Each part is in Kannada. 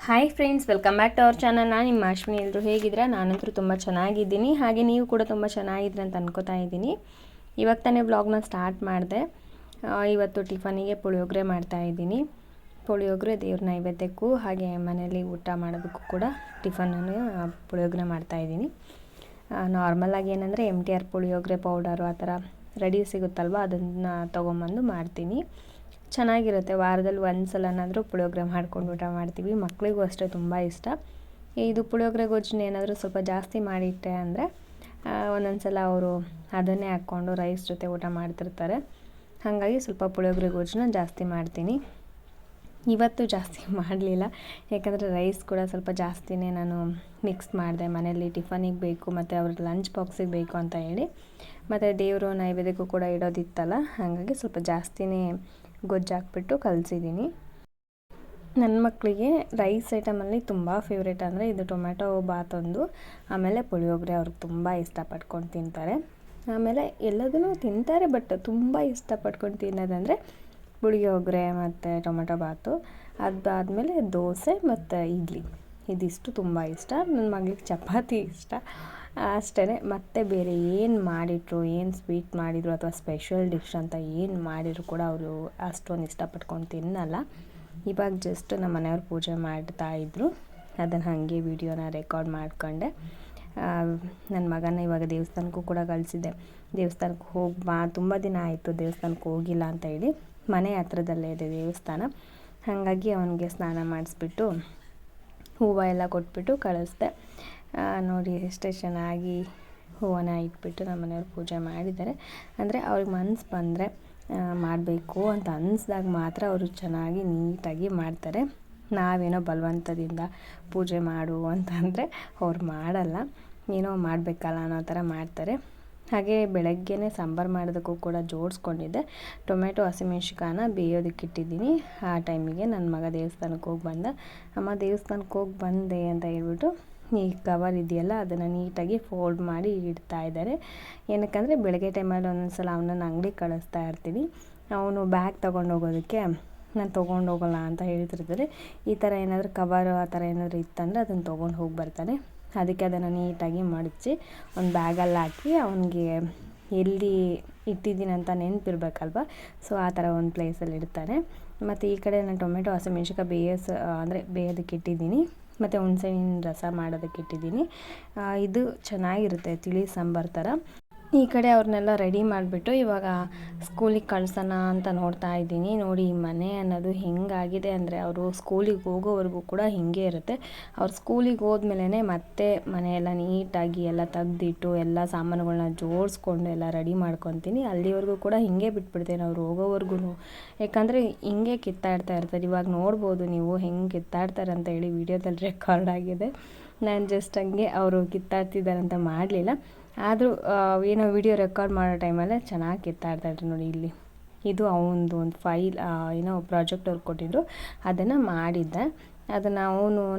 Hi friends, welcome back to our channel. ನಾನು ನಿಮ್ಮ ಅಶ್ವಿನಿ. ಎಲ್ಲರೂ ಹೇಗಿದ್ದೀರಾ? ನಾನಂತೂ ತುಂಬ ಚೆನ್ನಾಗಿದ್ದೀನಿ. ಹಾಗೆ ನೀವು ಕೂಡ ತುಂಬ ಚೆನ್ನಾಗಿದ್ರೆ ಅಂತ ಅನ್ಕೋತಾ ಇದ್ದೀನಿ. ಇವಾಗ ತಾನೇ ವ್ಲಾಗ್ನ ಸ್ಟಾರ್ಟ್ ಮಾಡಿದೆ. ಇವತ್ತು ಟಿಫನಿಗೆ ಪುಳಿಯೋಗರೆ ಮಾಡ್ತಾಯಿದ್ದೀನಿ. ಪುಳಿಯೋಗರೆ ದೇವ್ರ ನೈವೇದ್ಯಕ್ಕೂ ಹಾಗೆ ಮನೇಲಿ ಊಟ ಮಾಡೋದಕ್ಕೂ ಕೂಡ ಟಿಫನನ್ನು ಪುಳಿಯೋಗರೆ ಮಾಡ್ತಾಯಿದ್ದೀನಿ. ನಾರ್ಮಲಾಗಿ ಏನಂದರೆ MTR ಪುಳಿಯೋಗರೆ ಪೌಡರು ಆ ಥರ ರೆಡಿ ಸಿಗುತ್ತಲ್ವ, ಅದನ್ನು ತೊಗೊಂಬಂದು ಮಾಡ್ತೀನಿ. ಚೆನ್ನಾಗಿರುತ್ತೆ. ವಾರದಲ್ಲಿ ಒಂದು ಸಲನಾದರೂ ಪುಳಿಯೋಗರೆ ಮಾಡ್ಕೊಂಡು ಊಟ ಮಾಡ್ತೀವಿ. ಮಕ್ಕಳಿಗೂ ಅಷ್ಟೇ ತುಂಬ ಇಷ್ಟ. ಇದು ಪುಳಿಯೋಗರೆ ಗೊಜ್ಜನ್ನ ಏನಾದರೂ ಸ್ವಲ್ಪ ಜಾಸ್ತಿ ಮಾಡಿಟ್ಟೆ ಅಂದರೆ ಒಂದೊಂದು ಸಲ ಅವರು ಅದನ್ನೇ ಹಾಕ್ಕೊಂಡು ರೈಸ್ ಜೊತೆ ಊಟ ಮಾಡ್ತಿರ್ತಾರೆ. ಹಾಗಾಗಿ ಸ್ವಲ್ಪ ಪುಳಿಯೋಗರೆ ಗೊಜ್ಜನ್ನ ಜಾಸ್ತಿ ಮಾಡ್ತೀನಿ. ಇವತ್ತು ಜಾಸ್ತಿ ಮಾಡಲಿಲ್ಲ, ಯಾಕಂದರೆ ರೈಸ್ ಕೂಡ ಸ್ವಲ್ಪ ಜಾಸ್ತಿನೇ ನಾನು ಮಿಕ್ಸ್ ಮಾಡಿದೆ. ಮನೇಲಿ ಟಿಫನಿಗೆ ಬೇಕು ಮತ್ತು ಅವ್ರ ಲಂಚ್ ಬಾಕ್ಸಿಗೆ ಬೇಕು ಅಂತ ಹೇಳಿ, ಮತ್ತು ದೇವರು ನೈವೇದ್ಯಕ್ಕೂ ಕೂಡ ಇಡೋದಿತ್ತಲ್ಲ, ಹಾಗಾಗಿ ಸ್ವಲ್ಪ ಜಾಸ್ತಿನೇ ಗೊಜ್ಜು ಹಾಕ್ಬಿಟ್ಟು ಕಲಸಿದ್ದೀನಿ. ನನ್ನ ಮಕ್ಕಳಿಗೆ ರೈಸ್ ಐಟಮಲ್ಲಿ ತುಂಬ ಫೇವ್ರೇಟ್ ಅಂದರೆ ಇದು ಟೊಮೆಟೊ ಬಾತ್ ಒಂದು, ಆಮೇಲೆ ಪುಳಿಯೋಗರೆ ಅವ್ರಿಗೆ ತುಂಬ ಇಷ್ಟಪಟ್ಕೊಂಡು ತಿಂತಾರೆ. ಆಮೇಲೆ ಎಲ್ಲದನ್ನೂ ತಿಂತಾರೆ, ಬಟ್ ತುಂಬ ಇಷ್ಟಪಟ್ಕೊಂಡು ತಿನ್ನೋದಂದರೆ ಪುಳಿಯೋಗರೆ ಮತ್ತು ಟೊಮೆಟೊ ಬಾತು. ಅದಾದಮೇಲೆ ದೋಸೆ ಮತ್ತು ಇಡ್ಲಿ, ಇದಿಷ್ಟು ತುಂಬ ಇಷ್ಟ. ನನ್ನ ಮಗಳಿಗೆ ಚಪಾತಿ ಇಷ್ಟ ಅಷ್ಟೇ. ಮತ್ತು ಬೇರೆ ಏನು ಮಾಡಿಟ್ರು, ಏನು ಸ್ವೀಟ್ ಮಾಡಿದರು ಅಥವಾ ಸ್ಪೆಷಲ್ ಡಿಶ್ ಅಂತ ಏನು ಮಾಡಿದ್ರು ಕೂಡ ಅವರು ಅಷ್ಟೊಂದು ಇಷ್ಟಪಟ್ಕೊಂಡು ತಿನ್ನಲ್ಲ. ಇವಾಗ ಜಸ್ಟ್ ನಮ್ಮ ಮನೆಯವ್ರು ಪೂಜೆ ಮಾಡ್ತಾಯಿದ್ರು, ಅದನ್ನು ಹಾಗೆ ವಿಡಿಯೋನ ರೆಕಾರ್ಡ್ ಮಾಡಿಕೊಂಡೆ. ನನ್ನ ಮಗನ ಇವಾಗ ದೇವಸ್ಥಾನಕ್ಕೂ ಕೂಡ ಕಳಿಸಿದ್ದೆ. ದೇವಸ್ಥಾನಕ್ಕೆ ಹೋಗಿ ಬಾ, ತುಂಬ ದಿನ ಆಯಿತು ದೇವಸ್ಥಾನಕ್ಕೆ ಹೋಗಿಲ್ಲ ಅಂತ ಹೇಳಿ. ಮನೆ ಹತ್ರದಲ್ಲೇ ಇದೆ ದೇವಸ್ಥಾನ, ಹಾಗಾಗಿ ಅವನಿಗೆ ಸ್ನಾನ ಮಾಡಿಸ್ಬಿಟ್ಟು ಹೂವು ಎಲ್ಲ ಕೊಟ್ಬಿಟ್ಟು ಕಳಿಸ್ದೆ. ನೋಡಿ ಎಷ್ಟೇ ಚೆನ್ನಾಗಿ ಹೂವನ್ನ ಇಟ್ಬಿಟ್ಟು ನಮ್ಮ ಮನೆಯವ್ರು ಪೂಜೆ ಮಾಡಿದ್ದಾರೆ. ಅಂದರೆ ಅವ್ರಿಗೆ ಮನಸ್ಸು ಬಂದರೆ ಮಾಡಬೇಕು ಅಂತ ಅನ್ನಿಸ್ದಾಗ ಮಾತ್ರ ಅವರು ಚೆನ್ನಾಗಿ ನೀಟಾಗಿ ಮಾಡ್ತಾರೆ. ನಾವೇನೋ ಬಲವಂತದಿಂದ ಪೂಜೆ ಮಾಡು ಅಂತಂದರೆ ಅವ್ರು ಮಾಡಲ್ಲ, ಏನೋ ಮಾಡಬೇಕಲ್ಲ ಅನ್ನೋ ಥರ ಮಾಡ್ತಾರೆ. ಹಾಗೆ ಬೆಳಗ್ಗೆನೇ ಸಾಂಬಾರು ಮಾಡೋದಕ್ಕೂ ಕೂಡ ಜೋಡಿಸ್ಕೊಂಡಿದ್ದೆ. ಟೊಮೆಟೊ ಹಸಿಮೆಣ್ಸಿಕಾಯನ್ನ ಬೇಯೋದಕ್ಕೆ ಇಟ್ಟಿದ್ದೀನಿ. ಆ ಟೈಮಿಗೆ ನನ್ನ ಮಗ ದೇವಸ್ಥಾನಕ್ಕೆ ಹೋಗಿ ಬಂದ. ಅಮ್ಮ ದೇವಸ್ಥಾನಕ್ಕೆ ಹೋಗಿ ಬಂದೆ ಅಂತ ಹೇಳ್ಬಿಟ್ಟು ಈ ಕವರ್ ಇದೆಯಲ್ಲ ಅದನ್ನು ನೀಟಾಗಿ ಫೋಲ್ಡ್ ಮಾಡಿ ಇಡ್ತಾ ಇದ್ದಾರೆ. ಏನಕ್ಕಂದರೆ ಬೆಳಗ್ಗೆ ಟೈಮಲ್ಲಿ ಒಂದೊಂದು ಸಲ ಅವನನ್ನು ಅಂಗಡಿಗೆ ಕಳಿಸ್ತಾ ಇರ್ತೀನಿ. ಅವನು ಬ್ಯಾಗ್ ತೊಗೊಂಡೋಗೋದಕ್ಕೆ ನಾನು ತೊಗೊಂಡೋಗಲ್ಲ ಅಂತ ಹೇಳ್ತಿರ್ತಾರೆ. ಈ ಥರ ಏನಾದರೂ ಕವರು ಆ ಥರ ಏನಾದರೂ ಇತ್ತಂದರೆ ಅದನ್ನು ತೊಗೊಂಡು ಹೋಗಿ ಬರ್ತಾನೆ. ಅದಕ್ಕೆ ಅದನ್ನು ನೀಟಾಗಿ ಮಡಚಿ ಒಂದು ಬ್ಯಾಗಲ್ಲಿ ಹಾಕಿ ಅವನಿಗೆ ಎಲ್ಲಿ ಇಟ್ಟಿದ್ದೀನಿ ಅಂತ ನೆನಪಿರ್ಬೇಕಲ್ವ, ಸೊ ಆ ಥರ ಒಂದು ಪ್ಲೇಸಲ್ಲಿ ಇಡ್ತಾನೆ. ಮತ್ತು ಈ ಕಡೆ ನಾನು ಟೊಮೆಟೊ ಹಸಿಮೆಣ್ಸಿಕಾಯಿ ಬೇಯೋದಕ್ಕೆ ಇಟ್ಟಿದ್ದೀನಿ, ಮತ್ತು ಹುಣಸೆಹಣ್ಣಿನ ರಸ ಮಾಡೋದಕ್ಕೆ ಇಟ್ಟಿದ್ದೀನಿ. ಇದು ಚೆನ್ನಾಗಿರುತ್ತೆ, ತಿಳಿ ಸಾಂಬಾರು ಥರ. ಈ ಕಡೆ ಅವ್ರನ್ನೆಲ್ಲ ರೆಡಿ ಮಾಡಿಬಿಟ್ಟು ಇವಾಗ ಸ್ಕೂಲಿಗೆ ಕಳ್ಸೋಣ ಅಂತ ನೋಡ್ತಾ ಇದ್ದೀನಿ. ನೋಡಿ ಈ ಮನೆ ಅನ್ನೋದು ಹೆಂಗಾಗಿದೆ ಅಂದರೆ, ಅವರು ಸ್ಕೂಲಿಗೆ ಹೋಗೋವರೆಗೂ ಕೂಡ ಹೀಗೆ ಇರುತ್ತೆ. ಅವ್ರು ಸ್ಕೂಲಿಗೆ ಹೋದ್ಮೇಲೆ ಮತ್ತೆ ಮನೆಯೆಲ್ಲ ನೀಟಾಗಿ ಎಲ್ಲ ತೆಗ್ದಿಟ್ಟು ಎಲ್ಲ ಸಾಮಾನುಗಳನ್ನ ಜೋಡಿಸ್ಕೊಂಡು ಎಲ್ಲ ರೆಡಿ ಮಾಡ್ಕೊತೀನಿ. ಅಲ್ಲಿವರೆಗೂ ಕೂಡ ಹೀಗೆ ಬಿಟ್ಬಿಡ್ತೇನೆ ಅವ್ರು ಹೋಗೋವರೆಗೂ. ಯಾಕಂದರೆ ಹಿಂಗೆ ಕಿತ್ತಾಡ್ತಾ ಇರ್ತಾರೆ. ಇವಾಗ ನೋಡ್ಬೋದು ನೀವು ಹೆಂಗೆ ಕಿತ್ತಾಡ್ತಾರೆ ಅಂತ ಹೇಳಿ ವಿಡಿಯೋದಲ್ಲಿ ರೆಕಾರ್ಡ್ ಆಗಿದೆ. ನಾನು ಜಸ್ಟ್ ಹಂಗೆ ಅವರು ಕಿತ್ತಾಡ್ತಿದ್ದಾರೆ ಅಂತ ಮಾಡಲಿಲ್ಲ, ಆದರೂ ಏನೋ ವಿಡಿಯೋ ರೆಕಾರ್ಡ್ ಮಾಡೋ ಟೈಮಲ್ಲೇ ಚೆನ್ನಾಗಿ ಕಿತ್ತಾಡ್ತಾಯಿದ್ರು. ನೋಡಿ ಇಲ್ಲಿ ಇದು ಅವನದು ಒಂದು ಫೈಲ್, ಏನೋ ಪ್ರಾಜೆಕ್ಟ್ ಅವ್ರು ಕೊಟ್ಟಿದ್ರು, ಅದನ್ನು ಮಾಡಿದ್ದೆ. ಅದನ್ನು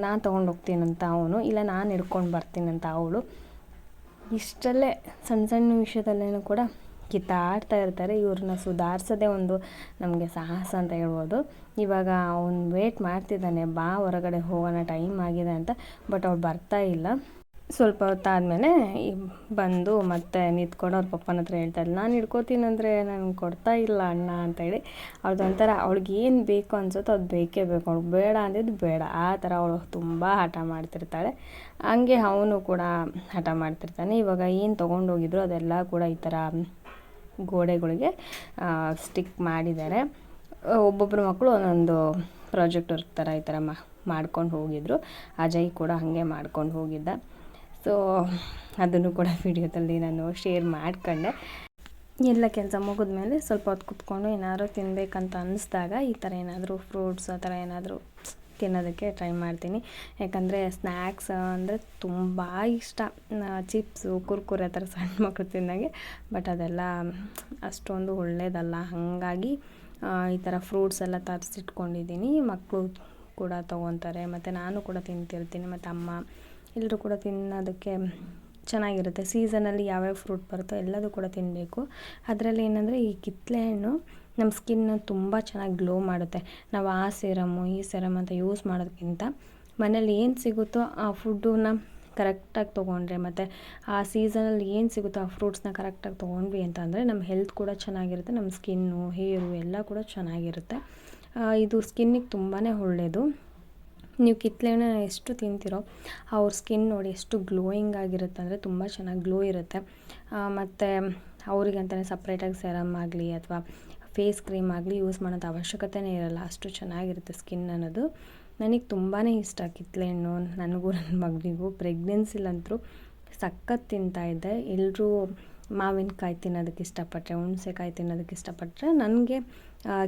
ನಾನು ತೊಗೊಂಡು ಹೋಗ್ತೀನಂತ ಅವನು, ಇಲ್ಲ ನಾನು ಹಿಡ್ಕೊಂಡು ಬರ್ತೀನಂತ ಅವಳು. ಇಷ್ಟಲ್ಲೇ ಸಣ್ಣ ಸಣ್ಣ ವಿಷಯದಲ್ಲೇನೂ ಕೂಡ ಕಿತ್ತಾಡ್ತಾ ಇರ್ತಾರೆ. ಇವ್ರನ್ನ ಸುಧಾರಿಸೋದೇ ಒಂದು ನಮಗೆ ಸಾಹಸ ಅಂತ ಹೇಳ್ಬೋದು. ಇವಾಗ ಅವನು ವೇಟ್ ಮಾಡ್ತಿದ್ದಾನೆ, ಬಾ ಹೊರಗಡೆ ಹೋಗೋಣ ಟೈಮ್ ಆಗಿದೆ ಅಂತ. ಬಟ್ ಅವ್ಳು ಬರ್ತಾ ಇಲ್ಲ. ಸ್ವಲ್ಪ ಹೊತ್ತಾದಮೇಲೆ ಬಂದು ಮತ್ತೆ ನಿಂತ್ಕೊಂಡು ಅವ್ರ ಪಪ್ಪನ ಹತ್ರ ಹೇಳ್ತಾಯಿಲ್ಲ, ನಾನು ಹಿಡ್ಕೋತೀನಂದರೆ ನನಗೆ ಕೊಡ್ತಾ ಇಲ್ಲ ಅಣ್ಣ ಅಂತೇಳಿ. ಅವ್ರದ್ದೊಂಥರ ಅವ್ಳಿಗೆ ಏನು ಬೇಕು ಅನ್ಸುತ್ತೋ ಅದು ಬೇಕೇ ಬೇಕು, ಅವ್ಳಿಗೆ ಬೇಡ ಅಂದಿದ್ದು ಬೇಡ, ಆ ಥರ ಅವಳು ತುಂಬ ಹಠ ಮಾಡ್ತಿರ್ತಾಳೆ. ಹಂಗೆ ಅವನು ಕೂಡ ಹಠ ಮಾಡ್ತಿರ್ತಾನೆ. ಇವಾಗ ಏನು ತೊಗೊಂಡೋಗಿದ್ರು ಅದೆಲ್ಲ ಕೂಡ ಈ ಥರ ಗೋಡೆಗಳಿಗೆ ಸ್ಟಿಕ್ ಮಾಡಿದ್ದಾರೆ. ಒಬ್ಬೊಬ್ಬರು ಮಕ್ಕಳು ಒಂದೊಂದು ಪ್ರಾಜೆಕ್ಟ್ ವರ್ಕ್ ಥರ ಈ ಥರ ಮಾಡ್ಕೊಂಡು ಹೋಗಿದ್ರು. ಅಜಯ್ ಕೂಡ ಹಾಗೆ ಮಾಡ್ಕೊಂಡು ಹೋಗಿದ್ದ. ಸೊ ಅದನ್ನು ಕೂಡ ವಿಡಿಯೋದಲ್ಲಿ ನಾನು ಶೇರ್ ಮಾಡ್ಕೊಂಡೆ. ಎಲ್ಲ ಕೆಲಸ ಮುಗಿದ್ಮೇಲೆ ಸ್ವಲ್ಪ ಹೊತ್ತು ಕೂತ್ಕೊಂಡು ಏನಾದರೂ ತಿನ್ನಬೇಕಂತ ಅನ್ನಿಸ್ದಾಗ ಈ ಥರ ಏನಾದರೂ ಫ್ರೂಟ್ಸ್ ಆ ಥರ ಏನಾದರೂ ತಿನ್ನೋದಕ್ಕೆ ಟ್ರೈ ಮಾಡ್ತೀನಿ. ಯಾಕಂದರೆ ಸ್ನ್ಯಾಕ್ಸ್ ಅಂದರೆ ತುಂಬ ಇಷ್ಟ. ಚಿಪ್ಸು ಕುರ್ಕುರೆ ಆ ಥರ ಸಣ್ಣ ಮಕ್ಕಳು ತಿನ್ನೋಂಗೆ, ಬಟ್ ಅದೆಲ್ಲ ಅಷ್ಟೊಂದು ಒಳ್ಳೆಯದಲ್ಲ. ಹಾಗಾಗಿ ಈ ಥರ ಫ್ರೂಟ್ಸ್ ಎಲ್ಲ ತರಿಸಿಟ್ಕೊಂಡಿದ್ದೀನಿ. ಮಕ್ಕಳು ಕೂಡ ತೊಗೊತಾರೆ, ಮತ್ತು ನಾನು ಕೂಡ ತಿಂತಿರ್ತೀನಿ, ಮತ್ತು ಅಮ್ಮ ಎಲ್ಲರೂ ಕೂಡ ತಿನ್ನೋದಕ್ಕೆ ಚೆನ್ನಾಗಿರುತ್ತೆ. ಸೀಸನಲ್ಲಿ ಯಾವ್ಯಾವ ಫ್ರೂಟ್ ಬರುತ್ತೋ ಎಲ್ಲದೂ ಕೂಡ ತಿನ್ನಬೇಕು. ಅದರಲ್ಲಿ ಏನಂದರೆ ಈ ಕಿತ್ತಳೆ ಹಣ್ಣು ನಮ್ಮ ಸ್ಕಿನ್ನ ತುಂಬ ಚೆನ್ನಾಗಿ ಗ್ಲೋ ಮಾಡುತ್ತೆ. ನಾವು ಆ ಸೀರಮ್ಮು ಈ ಸೀರಮ್ ಅಂತ ಯೂಸ್ ಮಾಡೋದಕ್ಕಿಂತ ಮನೇಲಿ ಏನು ಸಿಗುತ್ತೋ ಆ ಫುಡ್ಡನ್ನ ಕರೆಕ್ಟಾಗಿ ತೊಗೊಂಡ್ರೆ ಮತ್ತು ಆ ಸೀಸನಲ್ಲಿ ಏನು ಸಿಗುತ್ತೋ ಆ ಫ್ರೂಟ್ಸ್ನ ಕರೆಕ್ಟಾಗಿ ತೊಗೊಂಡ್ವಿ ಅಂತ ಅಂದರೆ ನಮ್ಮ ಹೆಲ್ತ್ ಕೂಡ ಚೆನ್ನಾಗಿರುತ್ತೆ, ನಮ್ಮ ಸ್ಕಿನ್ನು ಹೇರು ಎಲ್ಲ ಕೂಡ ಚೆನ್ನಾಗಿರುತ್ತೆ. ಇದು ಸ್ಕಿನ್ನಿಗೆ ತುಂಬಾ ಒಳ್ಳೆಯದು. ನೀವು ಕಿತ್ತಳೆನ ಎಷ್ಟು ತಿಂತೀರೋ ಅವ್ರ ಸ್ಕಿನ್ ನೋಡಿ ಎಷ್ಟು ಗ್ಲೋಯಿಂಗ್ ಆಗಿರುತ್ತೆ ಅಂದರೆ ತುಂಬ ಚೆನ್ನಾಗಿ ಗ್ಲೋ ಇರುತ್ತೆ. ಮತ್ತು ಅವರಿಗಂತಲೇ ಸಪ್ರೇಟಾಗಿ ಸೆರಮ್ ಆಗಲಿ ಅಥವಾ ಫೇಸ್ ಕ್ರೀಮ್ ಆಗಲಿ ಯೂಸ್ ಮಾಡೋದು ಅವಶ್ಯಕತೆಯೇ ಇರೋಲ್ಲ, ಅಷ್ಟು ಚೆನ್ನಾಗಿರುತ್ತೆ ಸ್ಕಿನ್ ಅನ್ನೋದು. ನನಗೆ ತುಂಬಾ ಇಷ್ಟ ಕಿತ್ತಳೆಹಣ್ಣು. ನನಗೂ ನನ್ನ ಮಗನಿಗೂ ಪ್ರೆಗ್ನೆನ್ಸಿಲಂತೂ ಸಖತ್ ತಿಂತಾಯಿದ್ದೆ. ಎಲ್ಲರೂ ಮಾವಿನಕಾಯಿ ತಿನ್ನೋದಕ್ಕೆ ಇಷ್ಟಪಟ್ಟರೆ, ಹುಣಸೆಕಾಯಿ ತಿನ್ನೋದಕ್ಕೆ ಇಷ್ಟಪಟ್ಟರೆ, ನನಗೆ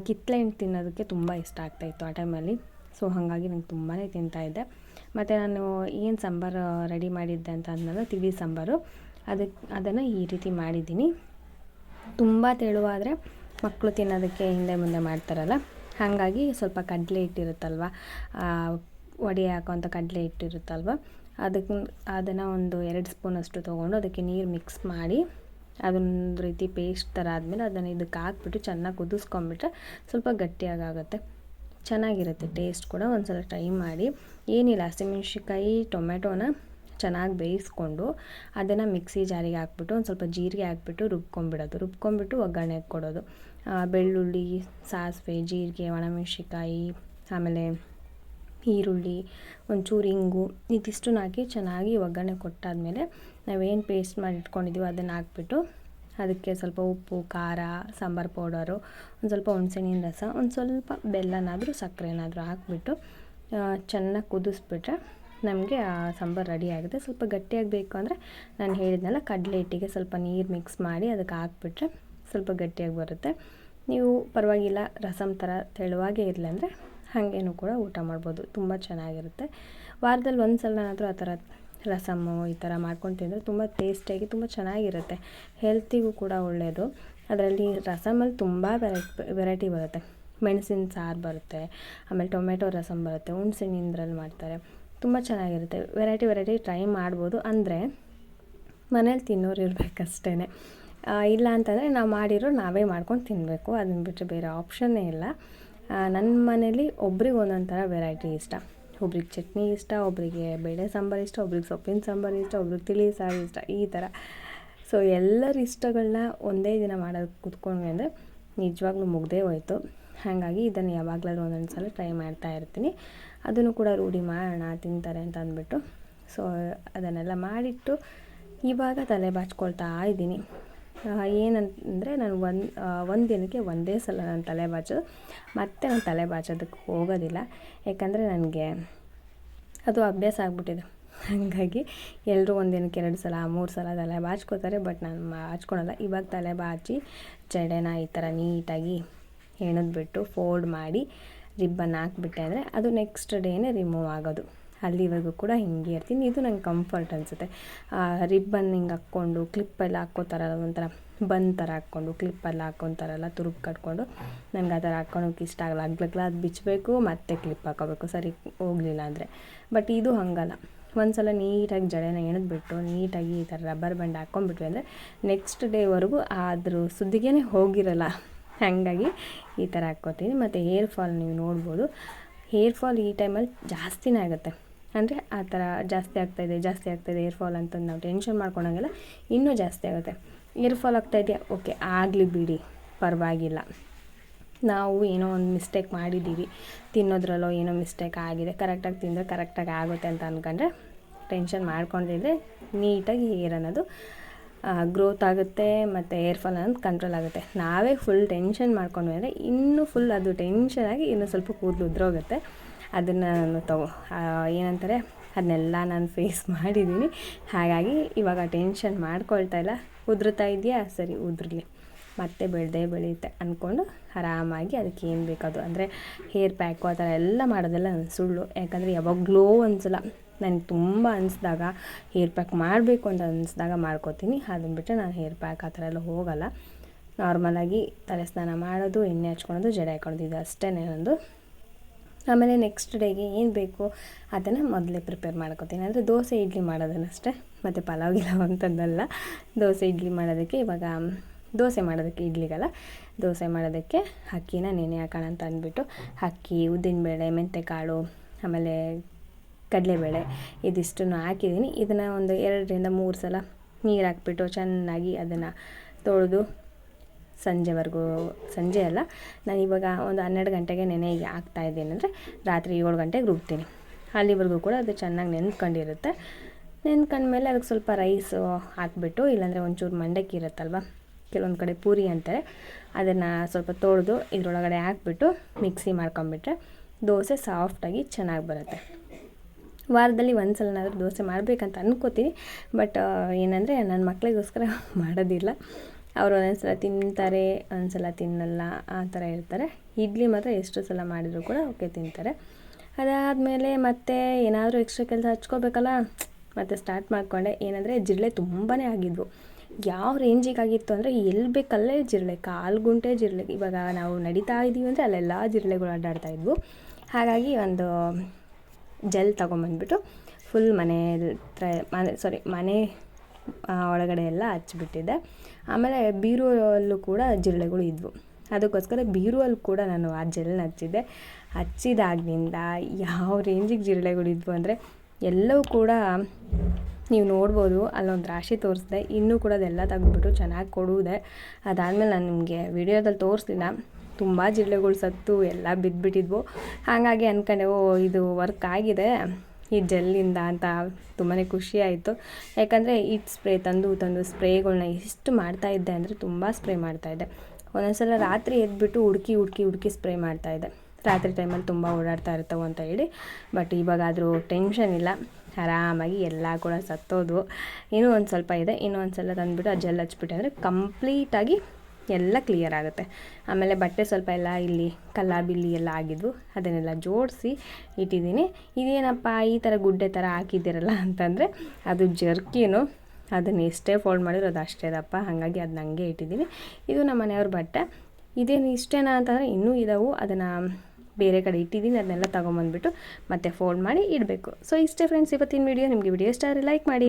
ಕಿತ್ತಳೆಹಣ್ಣು ತಿನ್ನೋದಕ್ಕೆ ತುಂಬ ಇಷ್ಟ ಆಗ್ತಾಯಿತ್ತು ಆ ಟೈಮಲ್ಲಿ. ಸೊ ಹಾಗಾಗಿ ನಂಗೆ ತುಂಬಾ ತಿಂತಾಯಿದ್ದೆ. ಮತ್ತು ನಾನು ಏನು ಸಾಂಬಾರು ರೆಡಿ ಮಾಡಿದ್ದೆ ಅಂತ ಅಂದಮೇಲೆ ತಿಳಿ ಸಾಂಬಾರು, ಅದನ್ನು ಈ ರೀತಿ ಮಾಡಿದ್ದೀನಿ. ತುಂಬ ತೆಳುವಾದರೆ ಮಕ್ಕಳು ತಿನ್ನೋದಕ್ಕೆ ಹಿಂದೆ ಮುಂದೆ ಮಾಡ್ತಾರಲ್ಲ, ಹಾಗಾಗಿ ಸ್ವಲ್ಪ ಕಡಲೆ ಹಿಟ್ಟಿರುತ್ತಲ್ವ, ವಡೆ ಹಾಕೋಂಥ ಕಡಲೆ ಹಿಟ್ಟಿರುತ್ತಲ್ವ, ಅದನ್ನು ಒಂದು 2 ಸ್ಪೂನಷ್ಟು ತೊಗೊಂಡು ಅದಕ್ಕೆ ನೀರು ಮಿಕ್ಸ್ ಮಾಡಿ ಅದೊಂದು ರೀತಿ ಪೇಸ್ಟ್ ಥರ ಆದಮೇಲೆ ಅದನ್ನು ಇದಕ್ಕೆ ಹಾಕ್ಬಿಟ್ಟು ಚೆನ್ನಾಗಿ ಕುದಿಸ್ಕೊಂಬಿಟ್ರೆ ಸ್ವಲ್ಪ ಗಟ್ಟಿಯಾಗುತ್ತೆ, ಚೆನ್ನಾಗಿರುತ್ತೆ ಟೇಸ್ಟ್ ಕೂಡ. ಒಂದು ಸಲ ಟ್ರೈ ಮಾಡಿ. ಏನಿಲ್ಲ, ಹಸಿಮೆಣ್ಸಿನ್ಕಾಯಿ ಟೊಮೆಟೊನ ಚೆನ್ನಾಗಿ ಬೇಯಿಸ್ಕೊಂಡು ಅದನ್ನು ಮಿಕ್ಸಿ ಜಾರಿಗೆ ಹಾಕ್ಬಿಟ್ಟು ಒಂದು ಸ್ವಲ್ಪ ಜೀರಿಗೆ ಹಾಕ್ಬಿಟ್ಟು ರುಬ್ಕೊಂಬಿಟ್ಟು ಒಗ್ಗರಣೆ ಕೊಡೋದು. ಬೆಳ್ಳುಳ್ಳಿ, ಸಾಸಿವೆ, ಜೀರಿಗೆ, ಒಣಮೆಣ್ಸಿನ್ಕಾಯಿ, ಆಮೇಲೆ ಈರುಳ್ಳಿ, ಒಂಚೂರು ಇಂಗು, ಇದಿಷ್ಟನ್ನು ಹಾಕಿ ಚೆನ್ನಾಗಿ ಒಗ್ಗರಣೆ ಕೊಟ್ಟಾದಮೇಲೆ ನಾವೇನು ಪೇಸ್ಟ್ ಮಾಡಿ ಇಟ್ಕೊಂಡಿದ್ದೀವೋ ಅದನ್ನು ಹಾಕ್ಬಿಟ್ಟು ಅದಕ್ಕೆ ಸ್ವಲ್ಪ ಉಪ್ಪು, ಖಾರ, ಸಾಂಬಾರು ಪೌಡರು, ಒಂದು ಸ್ವಲ್ಪ ಹುಣಸೆಹಣ್ಣಿನ ರಸ, ಒಂದು ಸ್ವಲ್ಪ ಬೆಲ್ಲನಾದರೂ ಸಕ್ಕರೆನಾದರೂ ಹಾಕ್ಬಿಟ್ಟು ಚೆನ್ನಾಗಿ ಕುದಿಸ್ಬಿಟ್ರೆ ನಮಗೆ ಆ ಸಾಂಬಾರು ರೆಡಿ ಆಗುತ್ತೆ. ಸ್ವಲ್ಪ ಗಟ್ಟಿಯಾಗಿ ಬೇಕು ಅಂದರೆ ನಾನು ಹೇಳಿದ್ನಲ್ಲ, ಕಡಲೆ ಹಿಟ್ಟಿಗೆ ಸ್ವಲ್ಪ ನೀರು ಮಿಕ್ಸ್ ಮಾಡಿ ಅದಕ್ಕೆ ಹಾಕ್ಬಿಟ್ರೆ ಸ್ವಲ್ಪ ಗಟ್ಟಿಯಾಗಿ ಬರುತ್ತೆ. ನೀವು ಪರವಾಗಿಲ್ಲ ರಸಮ್ ಥರ ತೆಳುವಾಗೇ ಇರಲಿ ಅಂದರೆ ಹಾಗೇನೂ ಕೂಡ ಊಟ ಮಾಡ್ಬೋದು, ತುಂಬ ಚೆನ್ನಾಗಿರುತ್ತೆ. ವಾರದಲ್ಲಿ ಒಂದು ಸಲನಾದರೂ ಆ ಥರ ರಸಮ್ಮು ಈ ಥರ ಮಾಡ್ಕೊಂಡು ತಿಂದರೆ ತುಂಬ ಟೇಸ್ಟಿಯಾಗಿ ತುಂಬ ಚೆನ್ನಾಗಿರುತ್ತೆ, ಹೆಲ್ತಿಗೂ ಕೂಡ ಒಳ್ಳೆಯದು. ಅದರಲ್ಲಿ ರಸಮಲ್ಲಿ ತುಂಬ ವೆರೈಟಿ ಬರುತ್ತೆ. ಮೆಣಸಿನ ಸಾರು ಬರುತ್ತೆ, ಆಮೇಲೆ ಟೊಮೆಟೊ ರಸಮ್ ಬರುತ್ತೆ, ಹುಣಸೆಹಣ್ಣಿಂದ್ರಲ್ಲಿ ಮಾಡ್ತಾರೆ, ತುಂಬ ಚೆನ್ನಾಗಿರುತ್ತೆ. ವೆರೈಟಿ ಟ್ರೈ ಮಾಡ್ಬೋದು. ಅಂದರೆ ಮನೇಲಿ ತಿನ್ನೋರು ಇರಬೇಕಷ್ಟೇ. ಇಲ್ಲ ಅಂತಂದರೆ ನಾವು ನಾವೇ ಮಾಡ್ಕೊಂಡು ತಿನ್ನಬೇಕು, ಅದನ್ನ ಬಿಟ್ಟರೆ ಬೇರೆ ಆಪ್ಷನ್ನೇ ಇಲ್ಲ. ನನ್ನ ಮನೇಲಿ ಒಬ್ರಿಗೆ ಒಂದೊಂದು ಥರ ವೆರೈಟಿ ಇಷ್ಟ. ಒಬ್ರಿಗೆ ಚಟ್ನಿ ಇಷ್ಟ, ಒಬ್ಬರಿಗೆ ಬೇಳೆ ಸಾಂಬಾರು ಇಷ್ಟ, ಒಬ್ರಿಗೆ ಸೊಪ್ಪಿನ ಸಾಂಬಾರು ಇಷ್ಟ, ಒಬ್ರಿಗೆ ತಿಳಿ ಸಾರು ಇಷ್ಟ, ಈ ಥರ. ಸೊ ಎಲ್ಲರ ಇಷ್ಟಗಳನ್ನ ಒಂದೇ ದಿನ ಮಾಡೋದು ಕೂತ್ಕೊಂಡ್ವಿ ಅಂದರೆ ನಿಜವಾಗ್ಲೂ ಮುಗ್ದೇ ಹೋಯ್ತು. ಹಾಗಾಗಿ ಇದನ್ನು ಯಾವಾಗಲಾದ್ರೂ ಒಂದೊಂದು ಸಲ ಟ್ರೈ ಮಾಡ್ತಾ ಇರ್ತೀನಿ. ಅದನ್ನು ಕೂಡ ರೂಢಿ ಮಾಡೋಣ, ತಿಂತಾರೆ ಅಂತ ಅಂದ್ಬಿಟ್ಟು. ಸೊ ಅದನ್ನೆಲ್ಲ ಮಾಡಿಟ್ಟು ಇವಾಗ ತಲೆ ಬಾಚ್ಕೊಳ್ತಾ ಇದ್ದೀನಿ. ಏನಂದರೆ ನಾನು ಒಂದು ದಿನಕ್ಕೆ ಒಂದೇ ಸಲ ನಾನು ತಲೆ ಬಾಚೋದು, ಮತ್ತು ನಾನು ತಲೆ ಬಾಚೋದಕ್ಕೆ ಹೋಗೋದಿಲ್ಲ. ಯಾಕಂದರೆ ನನಗೆ ಅದು ಅಭ್ಯಾಸ ಆಗಿಬಿಟ್ಟಿದೆ. ಹಾಗಾಗಿ ಎಲ್ಲರೂ ಒಂದು ದಿನಕ್ಕೆ 2 ಸಲ 3 ಸಲ ತಲೆ ಬಾಚ್ಕೋತಾರೆ, ಬಟ್ ನಾನು ಬಾಚ್ಕೊಳಲ್ಲ. ಇವಾಗ ತಲೆ ಬಾಚಿ ಜಡೆನ ಈ ಥರ ನೀಟಾಗಿ ಎಣೆದ್ಬಿಟ್ಟು ಫೋಲ್ಡ್ ಮಾಡಿ ರಿಬ್ಬನ್ ಹಾಕ್ಬಿಟ್ಟೆ ಅಂದರೆ ಅದು ನೆಕ್ಸ್ಟ್ ಡೇನೇ ರಿಮೂವ್ ಆಗೋದು. ಅಲ್ಲಿವರೆಗೂ ಕೂಡ ಹಿಂಗೆ ಇರ್ತೀನಿ. ಇದು ನಂಗೆ ಕಂಫರ್ಟ್ ಅನಿಸುತ್ತೆ. ರಿಬ್ಬನ್ ಹಿಂಗೆ ಹಾಕ್ಕೊಂಡು ಕ್ಲಿಪ್ಪೆಲ್ಲ ಹಾಕ್ಕೋತಾರಲ್ಲ, ಒಂಥರ ಬಂದ್ ಥರ ಹಾಕ್ಕೊಂಡು ಕ್ಲಿಪ್ಪೆಲ್ಲ ಹಾಕ್ಕೊತಾರಲ್ಲ, ತುರುಬು ಕಟ್ಕೊಂಡು, ನನಗೆ ಆ ಥರ ಹಾಕ್ಕೊಳೋಕೆ ಇಷ್ಟ ಆಗಲ್ಲ. ಅಗ್ಲಗ್ಲ ಅದು ಬಿಚ್ಚಬೇಕು, ಮತ್ತೆ ಕ್ಲಿಪ್ ಹಾಕೋಬೇಕು, ಸರಿ ಹೋಗಲಿಲ್ಲ ಅಂದರೆ. ಬಟ್ ಇದು ಹಾಗಲ್ಲ, ಒಂದು ಸಲ ನೀಟಾಗಿ ಜಡೆನ ಎಣೆದ್ಬಿಟ್ಟು ನೀಟಾಗಿ ಈ ಥರ ರಬ್ಬರ್ ಬ್ಯಾಂಡ್ ಹಾಕ್ಕೊಂಡ್ಬಿಟ್ವಿ ಅಂದರೆ ನೆಕ್ಸ್ಟ್ ಡೇವರೆಗೂ ಅದ್ರ ಸುದ್ದಿಗೇ ಹೋಗಿರಲ್ಲ. ಹಾಗಾಗಿ ಈ ಥರ ಹಾಕ್ಕೋತೀನಿ. ಮತ್ತು ಹೇರ್ ಫಾಲ್ ನೀವು ನೋಡ್ಬೋದು, ಹೇರ್ ಫಾಲ್ ಈ ಟೈಮಲ್ಲಿ ಜಾಸ್ತಿನೇ ಆಗುತ್ತೆ. ಅಂದರೆ ಆ ಥರ ಜಾಸ್ತಿ ಆಗ್ತಾಯಿದೆ ಹೇರ್ ಫಾಲ್ ಅಂತಂದು ನಾವು ಟೆನ್ಷನ್ ಮಾಡ್ಕೊಂಡಂಗೆಲ್ಲ ಇನ್ನೂ ಜಾಸ್ತಿ ಆಗುತ್ತೆ. ಹೇರ್ ಫಾಲ್ ಆಗ್ತಾಯಿದೆಯಾ, ಓಕೆ ಆಗಲಿ ಬಿಡಿ, ಪರವಾಗಿಲ್ಲ. ನಾವು ಏನೋ ಒಂದು ಮಿಸ್ಟೇಕ್ ಮಾಡಿದ್ದೀವಿ, ತಿನ್ನೋದ್ರಲ್ಲೋ ಏನೋ ಮಿಸ್ಟೇಕ್ ಆಗಿದೆ, ಕರೆಕ್ಟಾಗಿ ತಿಂದರೆ ಕರೆಕ್ಟಾಗಿ ಆಗುತ್ತೆ ಅಂತ ಅಂದ್ಕೊಂಡ್ರೆ ಟೆನ್ಷನ್ ಮಾಡ್ಕೊಂಡಿದ್ರೆ ನೀಟಾಗಿ ಹೇರ್ ಅನ್ನೋದು ಗ್ರೋತ್ ಆಗುತ್ತೆ, ಮತ್ತು ಹೇರ್ ಫಾಲ್ ಅನ್ನೋದು ಕಂಟ್ರೋಲ್ ಆಗುತ್ತೆ. ನಾವೇ ಫುಲ್ ಟೆನ್ಷನ್ ಮಾಡ್ಕೊಂಡ್ವಿ ಅಂದರೆ ಇನ್ನೂ ಫುಲ್ ಅದು ಟೆನ್ಷನಾಗಿ ಇನ್ನೂ ಸ್ವಲ್ಪ ಕೂದಲು ಉದ್ರೋಗುತ್ತೆ. ಅದನ್ನು ನಾನು ಏನಂತಾರೆ ಅದನ್ನೆಲ್ಲ ನಾನು ಫೇಸ್ ಮಾಡಿದ್ದೀನಿ. ಹಾಗಾಗಿ ಇವಾಗ ಟೆನ್ಷನ್ ಮಾಡ್ಕೊಳ್ತಾ ಇಲ್ಲ. ಉದುರುತ್ತಾ ಇದೆಯಾ, ಸರಿ ಉದುರಲಿ, ಮತ್ತೆ ಬೆಳೆಯುತ್ತೆ ಅಂದ್ಕೊಂಡು ಆರಾಮಾಗಿ ಅದಕ್ಕೆ ಏನು ಬೇಕದು, ಅಂದರೆ ಹೇರ್ ಪ್ಯಾಕು ಆ ಥರ ಎಲ್ಲ ಮಾಡೋದೆಲ್ಲ ನನ್ನ ಸುಳ್ಳು. ಯಾಕಂದರೆ ಯಾವಾಗಲೂ ಒಂದ್ಸಲ ನನಗೆ ತುಂಬ ಅನಿಸ್ದಾಗ ಹೇರ್ ಪ್ಯಾಕ್ ಮಾಡಬೇಕು ಅಂತ ಅನಿಸ್ದಾಗ ಮಾಡ್ಕೋತೀನಿ. ಅದನ್ನು ಬಿಟ್ಟರೆ ನಾನು ಹೇರ್ ಪ್ಯಾಕ್ ಆ ಥರ ಎಲ್ಲ ಹೋಗಲ್ಲ. ನಾರ್ಮಲಾಗಿ ತಲೆ ಸ್ನಾನ ಮಾಡೋದು, ಎಣ್ಣೆ ಹಚ್ಕೊಳೋದು, ಜಡೆ ಹಾಕೊಳ್ಳೋದು, ಇದು ಅಷ್ಟೇ ನಂದು. ಆಮೇಲೆ ನೆಕ್ಸ್ಟ್ ಡೇಗೆ ಏನು ಬೇಕು ಅದನ್ನು ಮೊದಲೇ ಪ್ರಿಪೇರ್ ಮಾಡ್ಕೋತೀನಿ. ಅಂದರೆ ದೋಸೆ ಇಡ್ಲಿ ಮಾಡೋದನ್ನಷ್ಟೇ, ಮತ್ತು ಪಲಾವ್ ಗಿಲಾವ್ ಅಂತಂದಲ್ಲ. ದೋಸೆ ಇಡ್ಲಿ ಮಾಡೋದಕ್ಕೆ ಇವಾಗ ದೋಸೆ ಮಾಡೋದಕ್ಕೆ ಇಡ್ಲಿಗಲ್ಲ, ದೋಸೆ ಮಾಡೋದಕ್ಕೆ ಅಕ್ಕಿನ ನೆನೆ ಹಾಕೋಣ ಅಂತ ಅಂದ್ಬಿಟ್ಟು ಅಕ್ಕಿ, ಉದ್ದಿನಬೇಳೆ, ಮೆಂತೆಕಾಳು, ಆಮೇಲೆ ಕಡಲೆಬೇಳೆ ಇದಿಷ್ಟನ್ನು ಹಾಕಿದ್ದೀನಿ. ಇದನ್ನು ಒಂದು 2-3 ಸಲ ನೀರು ಹಾಕ್ಬಿಟ್ಟು ಚೆನ್ನಾಗಿ ಅದನ್ನು ತೊಳೆದು ಸಂಜೆ ಅಲ್ಲ, ನಾನು ಇವಾಗ ಒಂದು 12 ಗಂಟೆಗೆ ನೆನೆಗೆ ಹಾಕ್ತಾಯಿದ್ದೀನಿ ಅಂದರೆ ರಾತ್ರಿ 7 ಗಂಟೆಗೆ ರುಬ್ತೀನಿ. ಅಲ್ಲಿವರೆಗೂ ಕೂಡ ಅದು ಚೆನ್ನಾಗಿ ನೆಂದ್ಕೊಂಡಿರುತ್ತೆ. ನೆಂದ್ಕೊಂಡ್ಮೇಲೆ ಅದಕ್ಕೆ ಸ್ವಲ್ಪ ರೈಸು ಹಾಕ್ಬಿಟ್ಟು, ಇಲ್ಲಾಂದರೆ ಒಂಚೂರು ಮಂಡಕ್ಕಿ ಇರುತ್ತಲ್ವ, ಕೆಲವೊಂದು ಕಡೆ ಪೂರಿ ಅಂತಾರೆ, ಅದನ್ನು ಸ್ವಲ್ಪ ತೊಳೆದು ಇದರೊಳಗಡೆ ಹಾಕ್ಬಿಟ್ಟು ಮಿಕ್ಸಿ ಮಾಡ್ಕೊಂಬಿಟ್ರೆ ದೋಸೆ ಸಾಫ್ಟಾಗಿ ಚೆನ್ನಾಗಿ ಬರುತ್ತೆ. ವಾರದಲ್ಲಿ ಒಂದು ಸಲನಾದರೂ ದೋಸೆ ಮಾಡಬೇಕಂತ ಅನ್ಕೋತೀನಿ. ಬಟ್ ಏನಂದರೆ ನನ್ನ ಮಕ್ಕಳಿಗೋಸ್ಕರ ಮಾಡೋದಿಲ್ಲ. ಅವರು ಒಂದೊಂದು ತಿಂತಾರೆ, ಒಂದೊಂದು ತಿನ್ನಲ್ಲ, ಆ ಥರ ಇರ್ತಾರೆ. ಇಡ್ಲಿ ಮಾತ್ರ ಎಷ್ಟು ಸಲ ಮಾಡಿದರೂ ಕೂಡ ಓಕೆ ತಿಂತಾರೆ. ಅದಾದಮೇಲೆ ಮತ್ತೆ ಏನಾದರೂ ಎಕ್ಸ್ಟ್ರಾ ಕೆಲಸ ಹಚ್ಕೋಬೇಕಲ್ಲ, ಮತ್ತೆ ಸ್ಟಾರ್ಟ್ ಮಾಡಿಕೊಂಡೆ. ಏನಂದರೆ ಜಿರಳೆ ತುಂಬಾ ಆಗಿದ್ವು. ಯಾವ ರೇಂಜಿಗೆ ಆಗಿತ್ತು ಅಂದರೆ ಎಲ್ಲಿ ಬೇಕಲ್ಲೇ ಜಿರಳೆ, ಕಾಲು ಗುಂಟೆ ಜಿರಳೆ. ಇವಾಗ ನಾವು ನಡೀತಾ ಇದ್ದೀವಿ ಅಂದರೆ ಅಲ್ಲೆಲ್ಲ ಜಿರಳೆಗಳು ಅಡ್ಡಾಡ್ತಾಯಿದ್ವು. ಹಾಗಾಗಿ ಒಂದು ಜೆಲ್ ತೊಗೊಂಬಂದ್ಬಿಟ್ಟು ಫುಲ್ ಮನೆ ಒಳಗಡೆ ಎಲ್ಲ ಹಚ್ಚಿಬಿಟ್ಟಿದ್ದೆ. ಆಮೇಲೆ ಬೀರುವಲ್ಲೂ ಕೂಡ ಜಿರಳೆಗಳು ಇದ್ವು. ಅದಕ್ಕೋಸ್ಕರ ಬೀರುವಲ್ಲಿ ಕೂಡ ನಾನು ಆ ಜೆಲ್ನ ಹಚ್ಚಿದಾಗಿನಿಂದ ಯಾವ ರೇಂಜಿಗೆ ಜಿರಳೆಗಳಿದ್ವು ಅಂದರೆ ಎಲ್ಲವೂ ಕೂಡ ನೀವು ನೋಡ್ಬೋದು. ಅಲ್ಲೊಂದು ರಾಶಿ ತೋರಿಸಿದೆ, ಇನ್ನೂ ಕೂಡ ಅದೆಲ್ಲ ತೆಗೆದ್ಬಿಟ್ಟು ಚೆನ್ನಾಗಿ ಕೊಡುವುದೆ. ಅದಾದಮೇಲೆ ನಾನು ನಿಮಗೆ ವಿಡಿಯೋದಲ್ಲಿ ತೋರಿಸ್ಲಿಲ್ಲ, ತುಂಬ ಜಿರಳೆಗಳು ಸತ್ತು ಎಲ್ಲ ಬಿದ್ದುಬಿಟ್ಟಿದ್ವು. ಹಾಗಾಗಿ ಅಂದ್ಕೊಂಡೆ ಇದು ವರ್ಕ್ ಆಗಿದೆ ಈ ಜೆಲ್ಲಿಂದ ಅಂತ ತುಂಬಾ ಖುಷಿ ಆಯಿತು. ಯಾಕಂದರೆ ಇಟ್ ಸ್ಪ್ರೇ ತಂದು ಸ್ಪ್ರೇಗಳನ್ನ ಎಷ್ಟು ಮಾಡ್ತಾಯಿದ್ದೆ ಅಂದರೆ ತುಂಬ ಸ್ಪ್ರೇ ಮಾಡ್ತಾಯಿದ್ದೆ. ಒಂದೊಂದ್ಸಲ ರಾತ್ರಿ ಎದ್ಬಿಟ್ಟು ಹುಡುಕಿ ಸ್ಪ್ರೇ ಮಾಡ್ತಾಯಿದ್ದೆ. ರಾತ್ರಿ ಟೈಮಲ್ಲಿ ತುಂಬ ಓಡಾಡ್ತಾ ಇರ್ತಾವೆ ಅಂತ ಹೇಳಿ. ಬಟ್ ಇವಾಗಾದರೂ ಟೆನ್ಷನ್ ಇಲ್ಲ, ಆರಾಮಾಗಿ ಎಲ್ಲ ಕೂಡ ಸತ್ತೋದ್ವು. ಇನ್ನೂ ಒಂದು ಸ್ವಲ್ಪ ಇದೆ, ಇನ್ನೂ ಒಂದು ಸಲ ತಂದುಬಿಟ್ಟು ಆ ಜೆಲ್ ಹಚ್ಬಿಟ್ಟೆ ಅಂದರೆ ಕಂಪ್ಲೀಟಾಗಿ ಎಲ್ಲ ಕ್ಲಿಯರ್ ಆಗುತ್ತೆ. ಆಮೇಲೆ ಬಟ್ಟೆ ಸ್ವಲ್ಪ ಎಲ್ಲ ಇಲ್ಲಿ ಕಲ್ಲಾಬಿಲ್ಲಿ ಎಲ್ಲ ಆಗಿದ್ವು, ಅದನ್ನೆಲ್ಲ ಜೋಡಿಸಿ ಇಟ್ಟಿದ್ದೀನಿ. ಇದೇನಪ್ಪ ಈ ಥರ ಗುಡ್ಡೆ ಥರ ಹಾಕಿದ್ದೀರಲ್ಲ ಅಂತಂದರೆ ಅದು ಜರ್ಕಿನು. ಅದನ್ನು ಎಷ್ಟೇ ಫೋಲ್ಡ್ ಮಾಡಿದ್ರು ಅದು ಅಷ್ಟೇ ದಪ್ಪ, ಹಾಗಾಗಿ ಅದನ್ನ ಹಂಗೆ ಇಟ್ಟಿದ್ದೀನಿ. ಇದು ನಮ್ಮ ಮನೆಯವ್ರ ಬಟ್ಟೆ. ಇದೇನು ಇಷ್ಟೇನಾ ಅಂತಂದರೆ ಇನ್ನೂ ಇದಾವೆ, ಅದನ್ನು ಬೇರೆ ಕಡೆ ಇಟ್ಟಿದ್ದೀನಿ. ಅದನ್ನೆಲ್ಲ ತೊಗೊಂಬಂದ್ಬಿಟ್ಟು ಮತ್ತೆ ಫೋಲ್ಡ್ ಮಾಡಿ ಇಡಬೇಕು. ಸೊ ಇಷ್ಟೇ ಫ್ರೆಂಡ್ಸ್ ಇವತ್ತಿನ ವಿಡಿಯೋ. ನಿಮಗೆ ವಿಡಿಯೋ ಇಷ್ಟ ಆದರೆ ಲೈಕ್ ಮಾಡಿ.